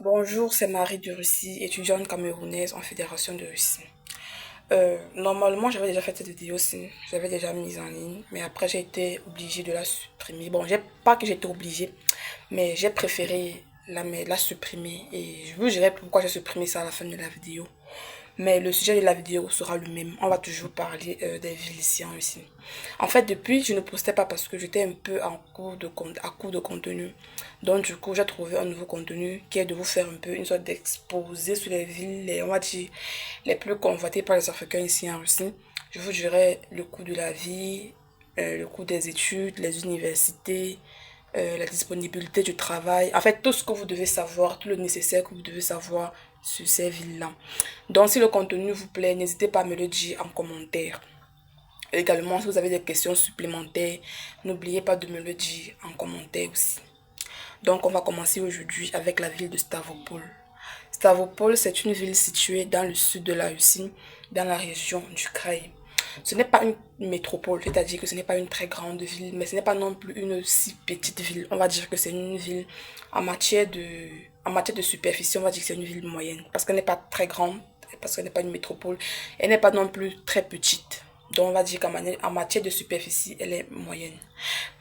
Bonjour, c'est Marie de Russie, étudiante camerounaise en Fédération de Russie. Normalement, j'avais déjà fait cette vidéo aussi, j'avais déjà mise en ligne, mais après j'ai été obligée de la supprimer. Bon, j'ai pas que j'étais obligée, mais j'ai préféré la supprimer et je vous dirai pourquoi j'ai supprimé ça à la fin de la vidéo. Mais le sujet de la vidéo sera le même. On va toujours parler des villes ici en Russie. En fait, depuis, je ne postais pas parce que j'étais un peu à court de contenu. Donc, du coup, j'ai trouvé un nouveau contenu qui est de vous faire un peu une sorte d'exposé sur les villes, on va dire, les plus convoitées par les Africains ici en Russie. Je vous dirai le coût de la vie, le coût des études, les universités, la disponibilité du travail. En fait, tout ce que vous devez savoir, tout le nécessaire que vous devez savoir sur ces villes-là. Donc, si le contenu vous plaît, n'hésitez pas à me le dire en commentaire. Également, si vous avez des questions supplémentaires, n'oubliez pas de me le dire en commentaire aussi. Donc, on va commencer aujourd'hui avec la ville de Stavropol. Stavropol, c'est une ville située dans le sud de la Russie, dans la région du Kraï. Ce n'est pas une métropole, c'est-à-dire que ce n'est pas une très grande ville, mais ce n'est pas non plus une si petite ville. On va dire que c'est une ville en matière de superficie, on va dire que c'est une ville moyenne, parce qu'elle n'est pas très grande, parce qu'elle n'est pas une métropole, elle n'est pas non plus très petite. Donc on va dire qu'en matière de superficie, elle est moyenne.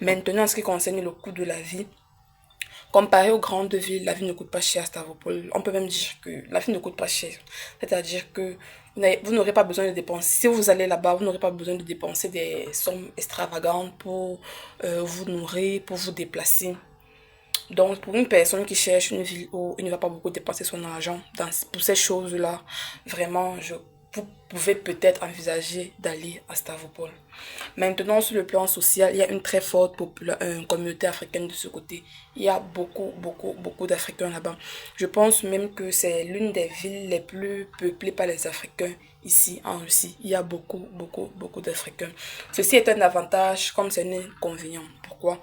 Maintenant, en ce qui concerne le coût de la vie, comparé aux grandes villes, la vie ne coûte pas cher à Stavropol. On peut même dire que la vie ne coûte pas cher. C'est-à-dire que vous n'aurez pas besoin de dépenser. Si vous allez là-bas, vous n'aurez pas besoin de dépenser des sommes extravagantes pour vous nourrir, pour vous déplacer. Donc, pour une personne qui cherche une ville où il ne va pas beaucoup dépenser son argent pour ces choses-là, vraiment, vous pouvez peut-être envisager d'aller à Stavropol. Maintenant, sur le plan social, il y a une très forte communauté africaine de ce côté. Il y a beaucoup d'Africains là-bas. Je pense même que c'est l'une des villes les plus peuplées par les Africains ici en Russie. Il y a beaucoup d'Africains. Ceci est un avantage comme c'est un inconvénient. Pourquoi?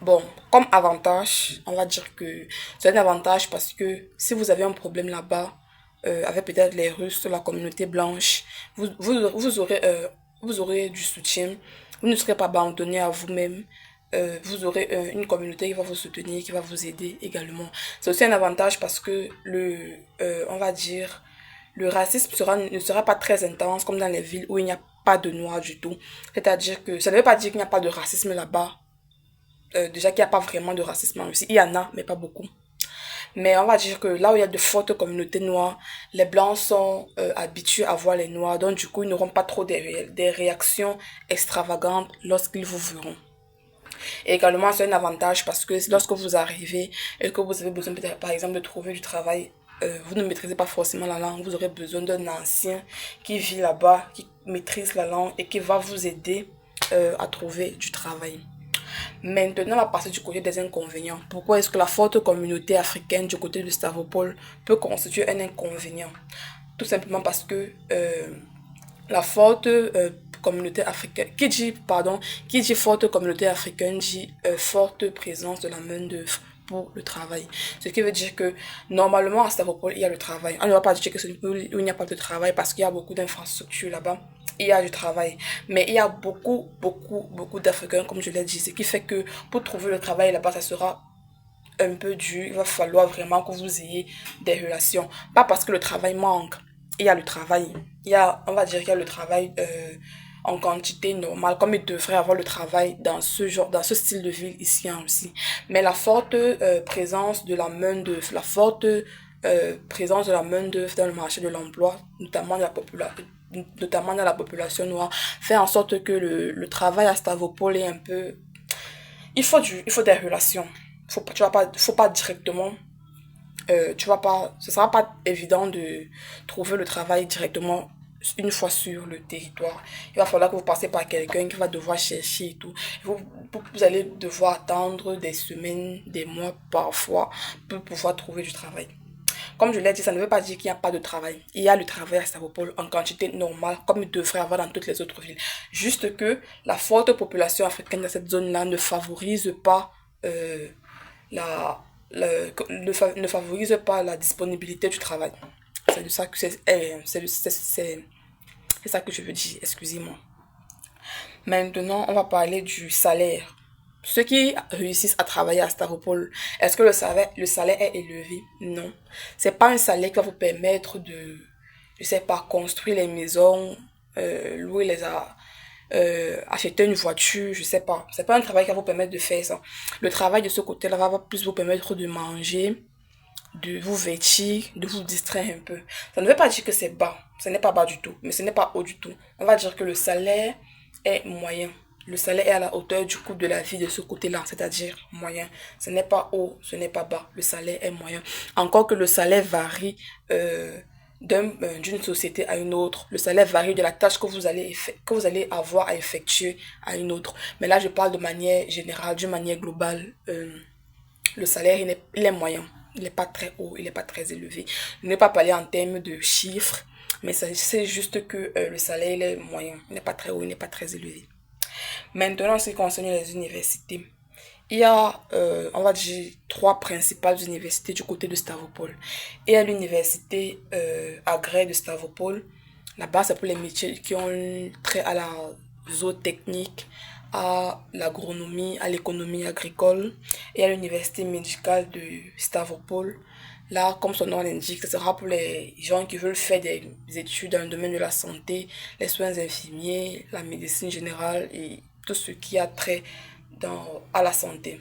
Bon, comme avantage, on va dire que c'est un avantage parce que si vous avez un problème là-bas, avec peut-être les Russes, la communauté blanche, vous aurez du soutien, vous ne serez pas abandonné à vous-même, vous aurez une communauté qui va vous soutenir, qui va vous aider également. C'est aussi un avantage parce que on va dire, le racisme ne sera pas très intense comme dans les villes où il n'y a pas de noirs du tout. C'est-à-dire que ça ne veut pas dire qu'il n'y a pas de racisme là-bas, déjà qu'il n'y a pas vraiment de racisme en Russie. Il y en a, mais pas beaucoup. Mais on va dire que là où il y a de fortes communautés noires, les blancs sont habitués à voir les noirs. Donc du coup, ils n'auront pas trop des réactions extravagantes lorsqu'ils vous verront. Et également, c'est un avantage parce que lorsque vous arrivez et que vous avez besoin peut-être par exemple de trouver du travail, vous ne maîtrisez pas forcément la langue, vous aurez besoin d'un ancien qui vit là-bas, qui maîtrise la langue et qui va vous aider à trouver du travail. Maintenant, on va passer du côté des inconvénients. Pourquoi est-ce que la forte communauté africaine du côté de Stavropol peut constituer un inconvénient? Tout simplement parce que la forte communauté africaine, qui dit forte communauté africaine dit forte présence de la main-d'œuvre pour le travail. Ce qui veut dire que normalement à Stavropol, il y a le travail. On ne va pas dire que c'est où il n'y a pas de travail parce qu'il y a beaucoup d'infrastructures là-bas. Il y a du travail. Mais il y a beaucoup d'Africains, comme je l'ai dit. Ce qui fait que pour trouver le travail là-bas, ça sera un peu dur. Il va falloir vraiment que vous ayez des relations. Pas parce que le travail manque. Il y a le travail. On va dire qu'il y a le travail en quantité normale, comme il devrait avoir le travail dans ce style de ville ici en Russie. Mais la forte présence de la main-d'œuvre, la forte présence de la main-d'œuvre dans le marché de l'emploi, notamment dans la population noire, fait en sorte que le travail à Stavropol est un peu... il faut des relations. Faut pas directement, ce sera pas évident de trouver le travail directement une fois sur le territoire. Il va falloir que vous passez par quelqu'un qui va devoir chercher et tout. Vous allez devoir attendre des semaines, des mois parfois pour pouvoir trouver du travail. Comme je l'ai dit, ça ne veut pas dire qu'il n'y a pas de travail. Il y a le travail à Stavropol en quantité normale, comme il devrait y avoir dans toutes les autres villes. Juste que la forte population africaine dans cette zone-là ne favorise pas la, ne favorise pas la disponibilité du travail. C'est de ça que c'est ça que je veux dire, excusez-moi. Maintenant, on va parler du salaire. ceux qui réussissent à travailler à Stavropol, est-ce que le salaire est élevé? Non. C'est pas un salaire qui va vous permettre de, je sais pas, construire les maisons, louer acheter une voiture, je sais pas. C'est pas un travail qui va vous permettre de faire ça. Le travail de ce côté-là va plus vous permettre de manger, de vous vêtir, de vous distraire un peu. Ça ne veut pas dire que c'est bas. Ce n'est pas bas du tout, mais ce n'est pas haut du tout. On va dire que le salaire est moyen. Le salaire est à la hauteur du coût de la vie de ce côté-là, c'est-à-dire moyen. Ce n'est pas haut, ce n'est pas bas. Le salaire est moyen. Encore que le salaire varie d'une société à une autre. Le salaire varie de la tâche que vous allez avoir à effectuer à une autre. Mais là, je parle de manière générale, d'une manière globale. Le salaire, il est moyen. Il n'est pas très haut, il n'est pas très élevé. Je n'ai pas parlé en termes de chiffres, mais c'est juste que le salaire, il est moyen. Il n'est pas très haut, il n'est pas très élevé. Maintenant, en ce qui concerne les universités, il y a, on va dire, trois principales universités du côté de Stavropol. Il y a l'université agraire de Stavropol. Là-bas, c'est pour les métiers qui ont trait à la zootechnique, à l'agronomie, à l'économie agricole. Et à l'université médicale de Stavropol. Là, comme son nom l'indique, ce sera pour les gens qui veulent faire des études dans le domaine de la santé, les soins infirmiers, la médecine générale et tout ce qui a trait à la santé.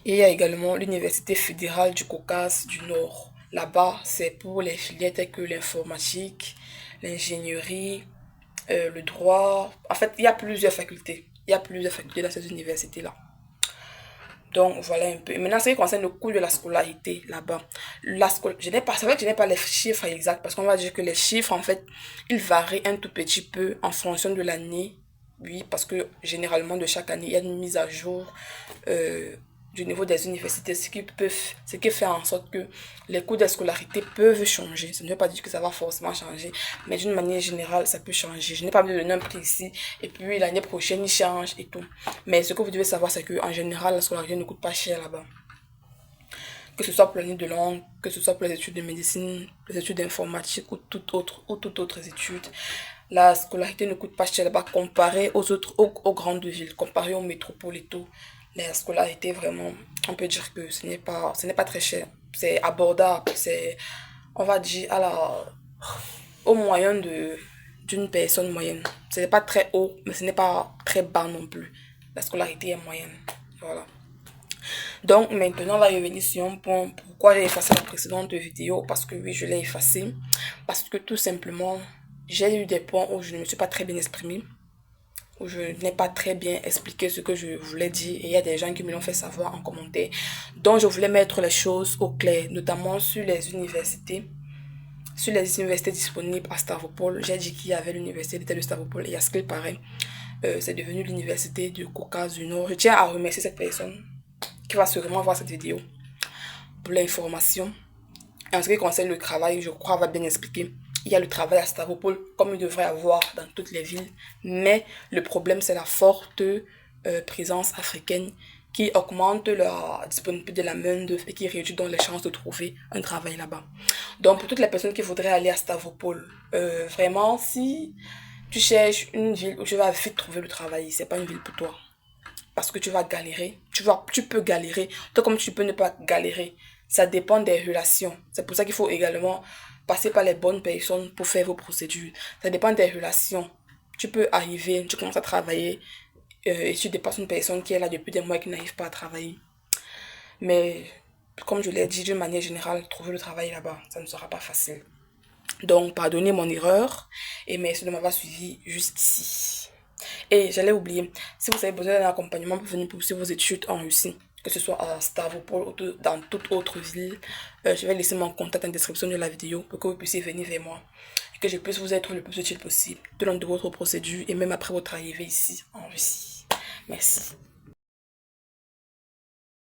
Et il y a également l'Université fédérale du Caucase du Nord. Là-bas, c'est pour les filières telles que l'informatique, l'ingénierie, le droit. En fait, il y a plusieurs facultés. Il y a plusieurs facultés dans ces universités-là. Donc, voilà un peu. Et maintenant, ce qui concerne le coût de la scolarité là-bas. C'est vrai que je n'ai pas les chiffres exacts parce qu'on va dire que les chiffres, en fait, ils varient un tout petit peu en fonction de l'année. Oui, parce que généralement, de chaque année, il y a une mise à jour du niveau des universités, ce qui fait en sorte que les coûts de scolarité peuvent changer. Ça ne veut pas dire que ça va forcément changer, mais d'une manière générale, ça peut changer. Je n'ai pas mis le nom précis, et puis l'année prochaine, il change et tout. Mais ce que vous devez savoir, c'est qu'en général, la scolarité ne coûte pas cher là-bas. Que ce soit pour l'année de langue, que ce soit pour les études de médecine, les études d'informatique ou toutes autres études. La scolarité ne coûte pas cher là-bas comparé aux grandes villes, comparé aux métropoles et tout. La scolarité, vraiment, on peut dire que ce n'est pas très cher. C'est abordable, on va dire, au moyen d'une personne moyenne. Ce n'est pas très haut, mais ce n'est pas très bas non plus. La scolarité est moyenne. Voilà. Donc maintenant, on va revenir sur un point. Pourquoi j'ai effacé la précédente vidéo? Parce que oui, je l'ai effacée. Parce que tout simplement, j'ai eu des points où je ne me suis pas très bien exprimée, où je n'ai pas très bien expliqué ce que je voulais dire. Et il y a des gens qui me l'ont fait savoir en commentaire. Donc je voulais mettre les choses au clair, notamment sur les universités. Sur les universités disponibles à Stavropol, j'ai dit qu'il y avait l'université d'État de Stavropol et à ce qu'il paraît, c'est devenu l'université du Caucase du Nord. Je tiens à remercier cette personne qui va sûrement voir cette vidéo pour l'information. En ce qui concerne le travail, je crois va bien expliquer. Il y a le travail à Stavropol comme il devrait avoir dans toutes les villes, mais le problème c'est la forte présence africaine qui augmente la disponibilité de la main-d'œuvre et qui réduit donc les chances de trouver un travail là-bas. Donc pour toutes les personnes qui voudraient aller à Stavropol, vraiment si tu cherches une ville où tu vas vite trouver le travail, c'est pas une ville pour toi. Parce que tu vas galérer, tu peux galérer, tout comme tu peux ne pas galérer. Ça dépend des relations. C'est pour ça qu'il faut également passer par les bonnes personnes pour faire vos procédures. Ça dépend des relations. Tu peux arriver, tu commences à travailler et tu dépasses une personne qui est là depuis des mois et qui n'arrive pas à travailler. Mais comme je l'ai dit, d'une manière générale, trouver le travail là-bas, ça ne sera pas facile. Donc, pardonnez mon erreur et merci de m'avoir suivi jusqu'ici. Et j'allais oublier, si vous avez besoin d'un accompagnement pour venir poursuivre vos études en Russie, que ce soit à Stavropol ou dans toute autre ville, je vais laisser mon contact en description de la vidéo pour que vous puissiez venir vers moi et que je puisse vous être le plus utile possible tout au long de votre procédure et même après votre arrivée ici en Russie. Merci.